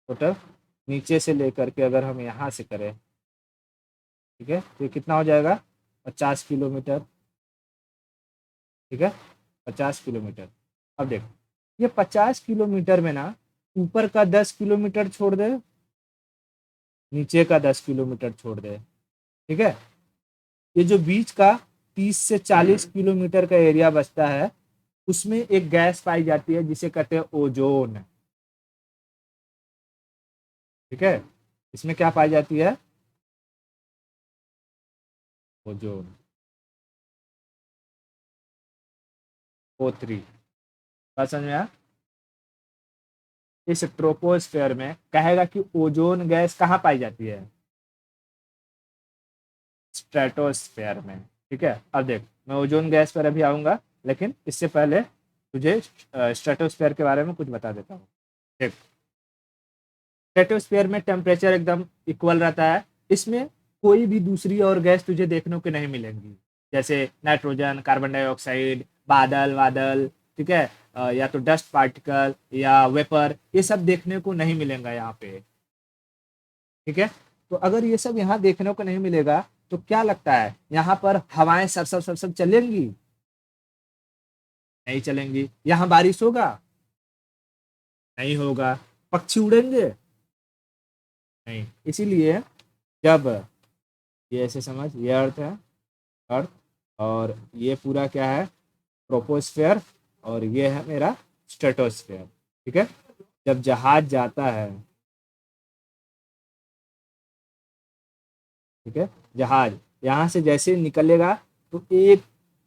टोटल, नीचे से लेकर के अगर हम यहाँ से करें, ठीक है, तो ये कितना हो जाएगा? 50 किलोमीटर। ठीक है, 50 किलोमीटर। अब देखो, ये 50 किलोमीटर में ना, ऊपर का 10 किलोमीटर छोड़ दे, नीचे का 10 किलोमीटर छोड़ दे। ठीक है, ये जो बीच का 30 से 40 किलोमीटर का एरिया बचता है, उसमें एक गैस पाई जाती है जिसे कहते हैं ओजोन। ठीक है, इसमें क्या पाई जाती है? Ozone, O3। बात समझ में आया? इस ट्रोपोस्फेयर में कहेगा कि ओजोन गैस कहाँ पाई जाती है? स्ट्रेटोस्फेयर में। ठीक है, अब देख, मैं ओजोन गैस पर अभी आऊंगा, लेकिन इससे पहले तुझे स्ट्रेटोस्फेयर के बारे में कुछ बता देता हूँ। देख, स्ट्रेटोस्फेयर में टेम्परेचर एकदम इक्वल रहता है, इसमें कोई भी दूसरी और गैस तुझे देखने को नहीं मिलेंगी, जैसे नाइट्रोजन, कार्बन डाइऑक्साइड, बादल वादल। ठीक है, या तो डस्ट पार्टिकल या वेपर, ये सब देखने को नहीं मिलेगा यहाँ पे। ठीक है, तो अगर ये सब यहाँ देखने को नहीं मिलेगा, तो क्या लगता है यहाँ पर हवाएं सब चलेंगी? नहीं चलेंगी। यहाँ बारिश होगा? नहीं होगा। पक्षी उड़ेंगे? नहीं। इसीलिए जब ये ऐसे समझ, ये अर्थ है, अर्थ, और ये पूरा क्या है, ट्रोपोस्फेयर, और ये है मेरा स्ट्रेटोस्फेयर। ठीक है। जब जहाज जाता है, ठीक है, जहाज यहाँ से जैसे निकलेगा तो एक,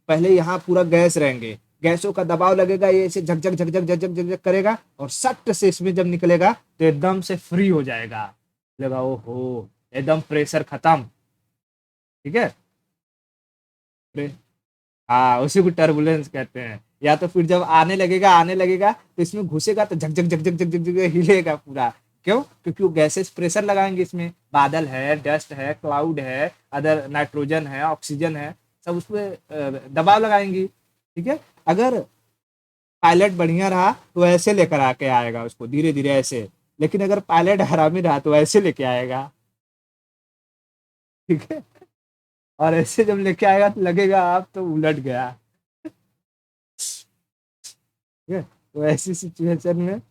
पहले यहाँ पूरा गैस रहेंगे, गैसों का दबाव लगेगा, ये ऐसे झक झक झक झक झक झक झक झक करेगा, और सट से इसमें जब निकलेगा तो एकदम से फ्री हो जाएगा। लगा ओहो, एकदम प्रेशर खत्म। ठीक है। प्रे- हाँ, उसी को टर्बुलेंस कहते हैं। या तो फिर जब आने लगेगा तो इसमें घुसेगा तो झक झक झक झक झक झक झक हिलेगा पूरा। क्यों? क्योंकि वो गैसेस प्रेशर लगाएंगे इसमें, बादल है, डस्ट है, क्लाउड है, अदर नाइट्रोजन है, ऑक्सीजन है, सब उसमें दबाव लगाएंगी। ठीक है। अगर पायलट बढ़िया रहा तो ऐसे लेकर आके आएगा उसको धीरे धीरे ऐसे, लेकिन अगर पायलट हरामी रहा तो ऐसे लेके आएगा। ठीक है। और ऐसे जब लेके आएगा तो लगेगा आप तो उलट गया। ठीक है। तो ऐसी सिचुएशन में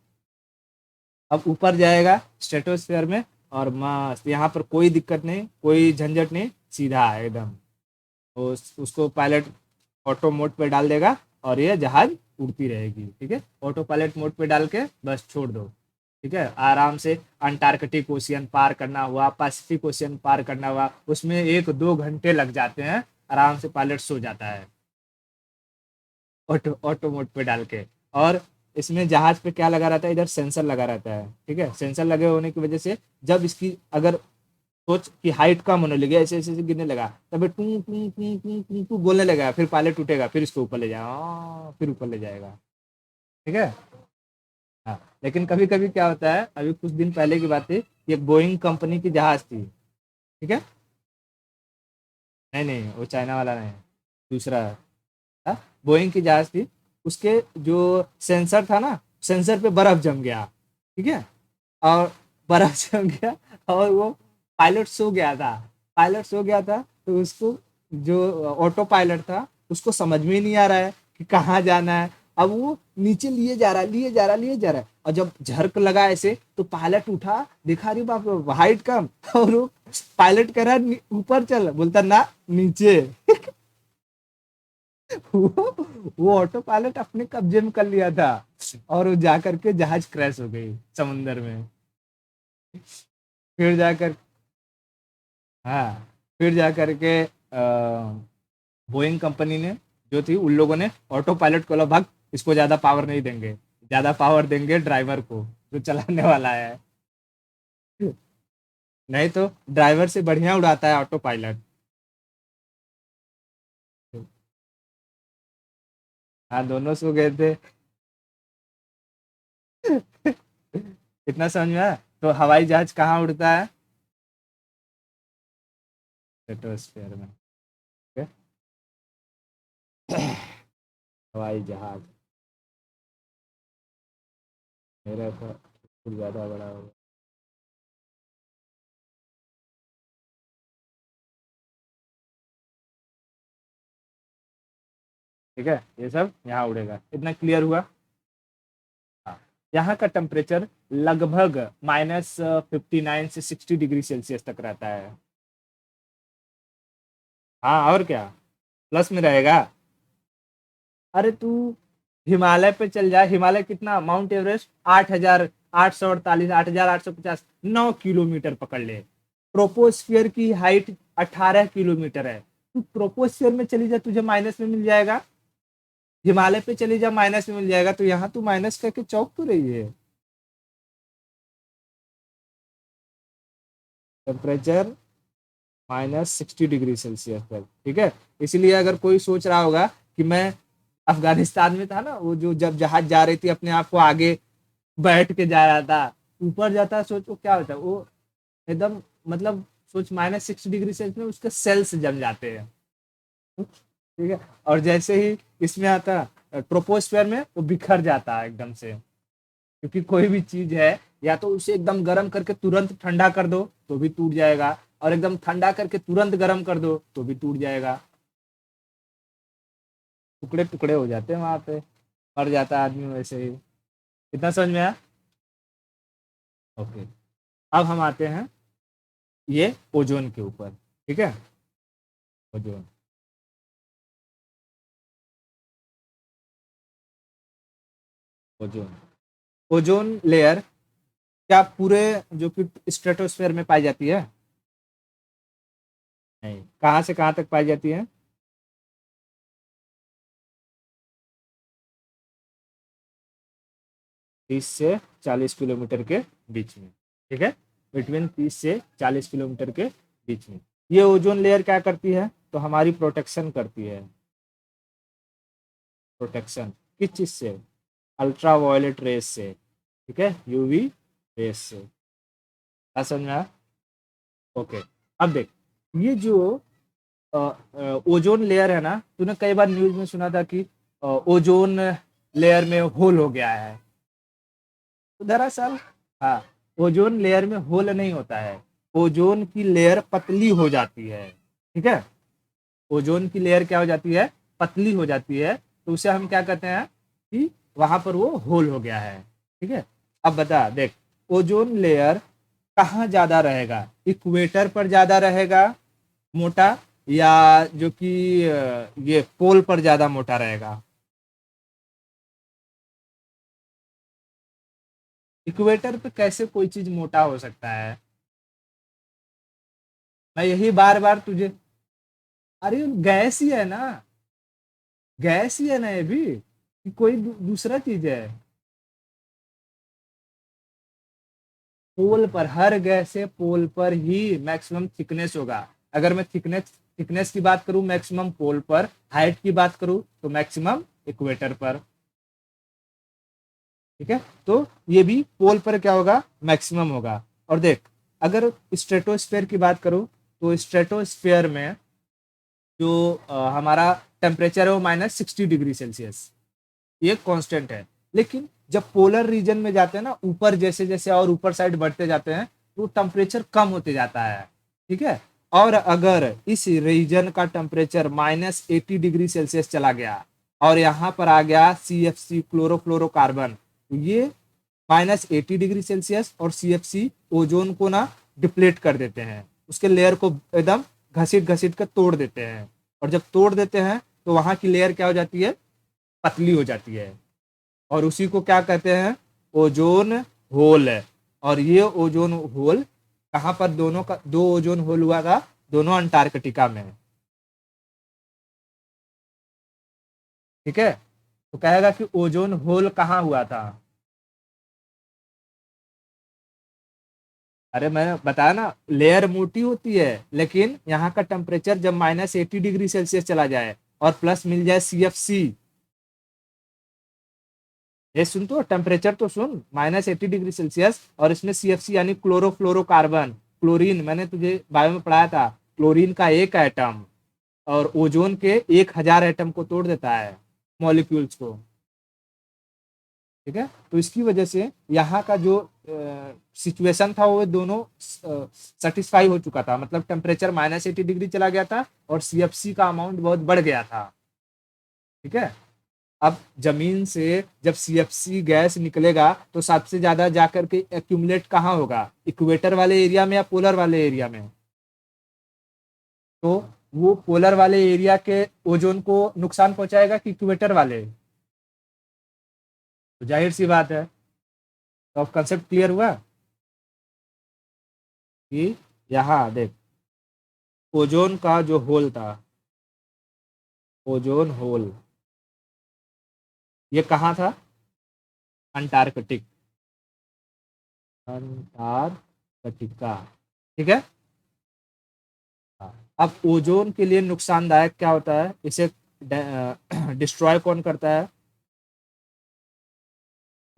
अब ऊपर जाएगा स्ट्रेटोस्फेयर में, और मस्त यहाँ पर कोई दिक्कत नहीं, कोई झंझट नहीं, सीधा है एकदम। उसको पायलट ऑटो मोड पे डाल देगा और ये जहाज उड़ती रहेगी। ठीक है। ऑटो पायलट मोड पे डाल के बस छोड़ दो। ठीक है। आराम से अंटार्कटिक ओशियन पार करना हुआ, पैसिफिक ओशियन पार करना हुआ, उसमें 1-2 घंटे लग जाते हैं। आराम से पायलट सो जाता है ऑटो ऑटो मोड पे डाल के। और इसमें जहाज पे क्या लगा रहता है, इधर सेंसर लगा रहता है। ठीक है। सेंसर लगे होने की वजह से जब इसकी अगर सोच कि हाइट कम होने लगी, ऐसे ऐसे ऐसे गिरने लगा, तब टू टू टू टू टू टू बोलने लगा, फिर पायलट उठेगा, फिर इसको ऊपर ले जाएगा, फिर ऊपर ले जाएगा। ठीक है। हाँ। लेकिन कभी कभी क्या होता है, अभी कुछ दिन पहले की बात थी, ये बोइंग कंपनी की जहाज थी। ठीक है। नहीं नहीं, वो चाइना वाला नहीं, दूसरा था। बोइंग की जहाज थी। उसके जो सेंसर था ना, सेंसर पे बर्फ जम गया। ठीक है। और बर्फ जम गया, और वो पायलट सो गया था। पायलट सो गया था तो उसको, जो ऑटो पायलट था, उसको समझ में ही नहीं आ रहा है कि कहाँ जाना है। अब वो नीचे लिए जा रहा है, लिए जा रहा है, लिए जा रहा है, और जब झर्क लगा ऐसे तो पायलट उठा, देखा अरे बाप रे हाइट कम, और वो पायलट कह रहा है ऊपर चल, बोलता ना नीचे। वो ऑटो पायलट अपने कब्जे में कर लिया था, और वो जा करके जहाज क्रैश हो गई समुंदर में। फिर जाकर, हाँ, फिर जा करके बोइंग कंपनी ने जो थी, उन लोगों ने ऑटो पायलट को बोला भाग, इसको ज्यादा पावर नहीं देंगे, ज्यादा पावर देंगे ड्राइवर को जो चलाने वाला है। नहीं तो ड्राइवर से बढ़िया उड़ाता है ऑटो पायलट। हाँ, दोनों सो गए थे। इतना समझ में आया? तो हवाई जहाज कहाँ उड़ता है? स्ट्रेटोस्फेयर में। ठीक है? हवाई जहाज मेरा तो कुछ ज्यादा बड़ा होगा। ठीक है। ये सब यहाँ उड़ेगा। इतना क्लियर हुआ? हाँ। यहाँ का टेम्परेचर लगभग -59 से 60 डिग्री सेल्सियस तक रहता है। हाँ, और क्या, प्लस में रहेगा। अरे तू हिमालय पे चल जा, हिमालय कितना, माउंट एवरेस्ट 8,848, 8,850, 9 किलोमीटर पकड़ ले। ट्रोपोस्फियर की हाइट 18 किलोमीटर है। तू ट्रोपोस्फियर में चली जा, तुझे माइनस में मिल जाएगा। हिमालय पे चली जा, माइनस में मिल जाएगा। तो यहाँ तू माइनस करके चौक तो रही है। टेम्परेचर -60 डिग्री सेल्सियस तक। ठीक है। इसलिए अगर कोई सोच रहा होगा कि मैं अफगानिस्तान में था ना, वो जो जब जहाज जा रही थी अपने आप को आगे बैठ के जा रहा था, ऊपर जाता, सोचो क्या होता है वो, एकदम, मतलब सोच -60 डिग्री सेल्सियस में उसके सेल्स जम जाते हैं। ठीक है। और जैसे ही इसमें आता है ट्रोपोस्फेयर में, वो बिखर जाता है एकदम से। क्योंकि कोई भी चीज है, या तो उसे एकदम गर्म करके तुरंत ठंडा कर दो तो भी टूट जाएगा, और एकदम ठंडा करके तुरंत गर्म कर दो तो भी टूट जाएगा, टुकड़े टुकड़े हो जाते हैं वहां पे, मर जाता है आदमी वैसे ही। कितना समझ में आया? ओके। अब हम आते हैं ये ओजोन के ऊपर, ठीक है। ओजोन, ओजोन, ओजोन लेयर क्या पूरे जो कि स्ट्रेटोस्फेयर में पाई जाती है? नहीं। कहाँ से कहाँ तक पाई जाती है? 30 से 40 किलोमीटर के बीच में, ठीक है। बिटवीन 30 से 40 किलोमीटर के बीच में ये ओजोन लेयर क्या करती है? तो हमारी प्रोटेक्शन करती है। प्रोटेक्शन किस चीज से? अल्ट्रा वायलेट रेस से, ठीक है, यूवी रेस से। क्या समझ में आया? ओके। अब देख, ये जो ओजोन लेयर है ना, तूने कई बार न्यूज में सुना था कि ओजोन लेयर में होल हो गया है। तो दरअसल, हाँ, ओजोन लेयर में होल नहीं होता है, ओजोन की लेयर पतली हो जाती है, ठीक है। ओजोन की लेयर क्या हो जाती है? पतली हो जाती है, तो उसे हम क्या कहते हैं कि वहां पर वो होल हो गया है, ठीक है। अब बता देख, ओजोन लेयर कहाँ ज्यादा रहेगा? इक्वेटर पर ज्यादा रहेगा मोटा, या जो कि ये पोल पर ज्यादा मोटा रहेगा? इक्वेटर पे कैसे कोई चीज मोटा हो सकता है? मैं यही बार बार तुझे, अरे गैस ही है ना, गैस ही है ना ये भी, कि कोई दूसरा चीज है? पोल पर, हर गैस से पोल पर ही मैक्सिमम थिकनेस होगा। अगर मैं थिकनेस थिकनेस की बात करूं मैक्सिमम पोल पर, हाइट की बात करूं तो मैक्सिमम इक्वेटर पर, ठीक है। तो ये भी पोल पर क्या होगा? मैक्सिमम होगा। और देख, अगर स्ट्रेटोस्फेयर की बात करूं तो स्ट्रेटोस्फेयर में जो हमारा टेम्परेचर है वो -60 डिग्री सेल्सियस, ये कांस्टेंट है। लेकिन जब पोलर रीजन में जाते हैं ना, ऊपर जैसे जैसे और ऊपर साइड बढ़ते जाते हैं, तो टेम्परेचर कम होते जाता है, ठीक है। और अगर इस रीजन का टेम्परेचर -80 डिग्री सेल्सियस चला गया और यहाँ पर आ गया CFC, क्लोरोफ्लोरोकार्बन, तो ये -80 डिग्री सेल्सियस और CFC ओजोन को ना डिप्लेट कर देते हैं, उसके लेयर को एकदम घसीट घसीट कर तोड़ देते हैं। और जब तोड़ देते हैं तो वहां की लेयर क्या हो जाती है? पतली हो जाती है। और उसी को क्या कहते हैं? ओजोन होल है। और ये ओजोन होल कहाँ पर? दोनों का दो ओजोन होल हुआ था, दोनों अंटार्कटिका में, ठीक है। तो कहेगा कि ओजोन होल कहाँ हुआ था? अरे मैंने बताया ना, लेयर मोटी होती है, लेकिन यहाँ का टेम्परेचर जब -80 डिग्री सेल्सियस चला जाए और प्लस मिल जाए CFC, ये सुन, तो टेम्परेचर तो सुन, -80 डिग्री सेल्सियस और इसमें CFC यानी क्लोरोफ्लोरोकार्बन, क्लोरीन, मैंने तुझे बायो में पढ़ाया था, क्लोरीन का एक एटम और ओजोन के 1000 एटम को तोड़ देता है, मॉलिक्यूल्स को, ठीक है। तो इसकी वजह से यहाँ का जो सिचुएशन था वो दोनों सेटिस्फाई हो चुका था, मतलब टेम्परेचर -80 डिग्री चला गया था और CFC का अमाउंट बहुत बढ़ गया था, ठीक है। अब जमीन से जब CFC गैस निकलेगा तो सबसे ज्यादा जाकर के एक्यूमुलेट कहाँ होगा? इक्वेटर वाले एरिया में या पोलर वाले एरिया में? तो वो पोलर वाले एरिया के ओजोन को नुकसान पहुंचाएगा कि इक्वेटर वाले? तो जाहिर सी बात है। तो अब कंसेप्ट क्लियर हुआ कि यहाँ देख, ओजोन का जो होल था, ओजोन होल, ये कहाँ था? अंटार्कटिक, अंटार्कटिका, ठीक है। अब ओजोन के लिए नुकसानदायक क्या होता है? इसे डिस्ट्रॉय कौन करता है?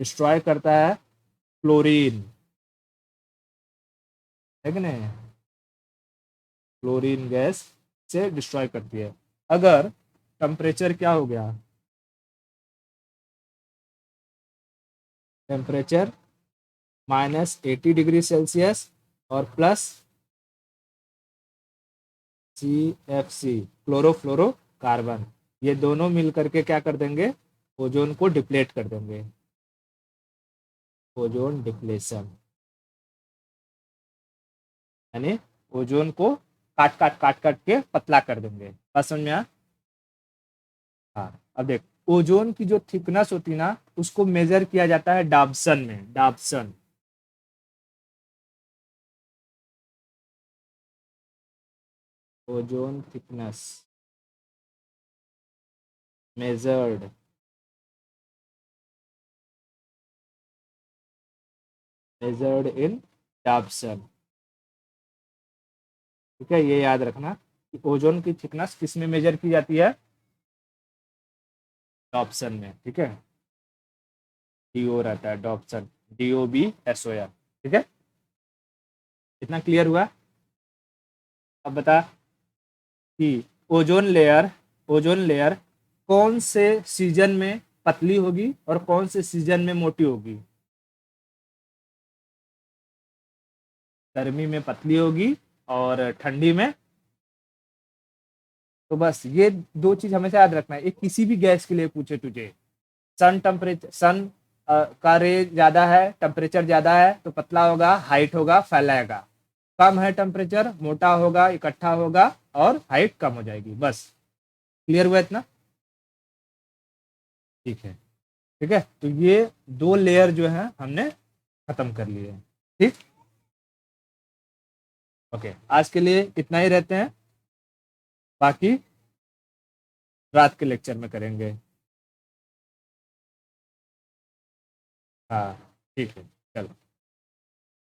डिस्ट्रॉय करता है क्लोरीन, है कि नहीं? क्लोरीन गैस से डिस्ट्रॉय करती है। अगर टेम्परेचर क्या हो गया? टेम्परेचर -80 डिग्री सेल्सियस और प्लस CFC क्लोरोफ्लोरोकार्बन, ये दोनों मिल करके क्या कर देंगे, ओजोन को डिप्लेट कर देंगे, ओजोन डिप्लेशन, यानी ओजोन को काट काट के पतला कर देंगे। बात समझ में आया? हाँ, अब देख, ओजोन की जो थिकनेस होती है ना, उसको मेजर किया जाता है डाब्सन में, Dobson. Ozone thickness measured measured in Dobson. ठीक है, ये याद रखना कि ओजोन की थिकनेस किस में मेजर की जाती है, डॉप्सन में। ठीक है, डीओ रहता है डॉप्सन, DOBSON। ठीक है, इतना क्लियर हुआ? अब बता कि ओजोन लेयर कौन से सीजन में पतली होगी और कौन से सीजन में मोटी होगी। गर्मी में पतली होगी और ठंडी में। तो बस ये दो चीज हमेशा याद रखना है, ये किसी भी गैस के लिए पूछे तुझे। सन का रे ज्यादा है, टेम्परेचर ज्यादा है तो पतला होगा, हाइट होगा, फैलाएगा। कम है टेम्परेचर, मोटा होगा, इकट्ठा होगा और हाइट कम हो जाएगी। बस क्लियर हुआ इतना? ठीक है। ठीक है, तो ये दो लेयर जो है हमने खत्म कर लिए हैं। ठीक, ओके, आज के लिए इतना ही रहते हैं, बाकी रात के लेक्चर में करेंगे। हाँ, ठीक है, चलो।